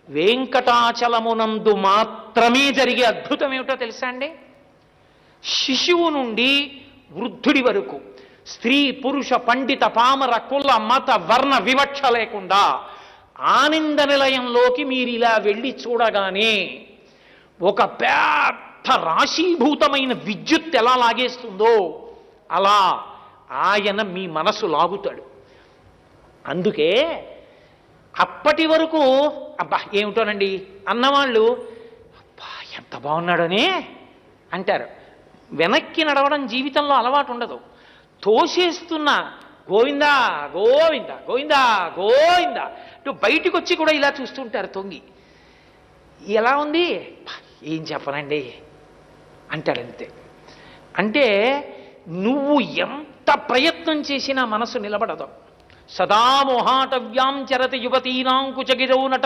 వెంకటాచలమునందు మాత్రమే జరిగే అద్భుతం ఏమిటో తెలుసా అండి? శిశువు నుండి వృద్ధుడి వరకు, స్త్రీ పురుష పండిత పామర కుల మత వర్ణ వివక్ష లేకుండా ఆనంద నిలయంలోకి మీరు ఇలా వెళ్ళి చూడగానే ఒక పెద్ద రాశీభూతమైన విద్యుత్ ఎలా లాగేస్తుందో అలా ఆయన మీ మనసు లాగుతాడు. అందుకే అప్పటి వరకు అబ్బా ఏమిటోనండి అన్నవాళ్ళు అబ్బా ఎంత బాగున్నాడని అంటారు. వెనక్కి నడవడం జీవితంలో అలవాటు ఉండదు. తోసేస్తున్న గోవిందా గోవిందా గోవిందా గోవిందా అంటూ బయటికి వచ్చి కూడా ఇలా చూస్తుంటారు తొంగి. ఎలా ఉంది ఏం చెప్పనండి అంటాడంతే. అంటే నువ్వు ఎంత ప్రయత్నం చేసినా మనసు నిలబడదు. సదా మోహాటవ్యాం చరతి యువతీనాం కుచగిరౌ నట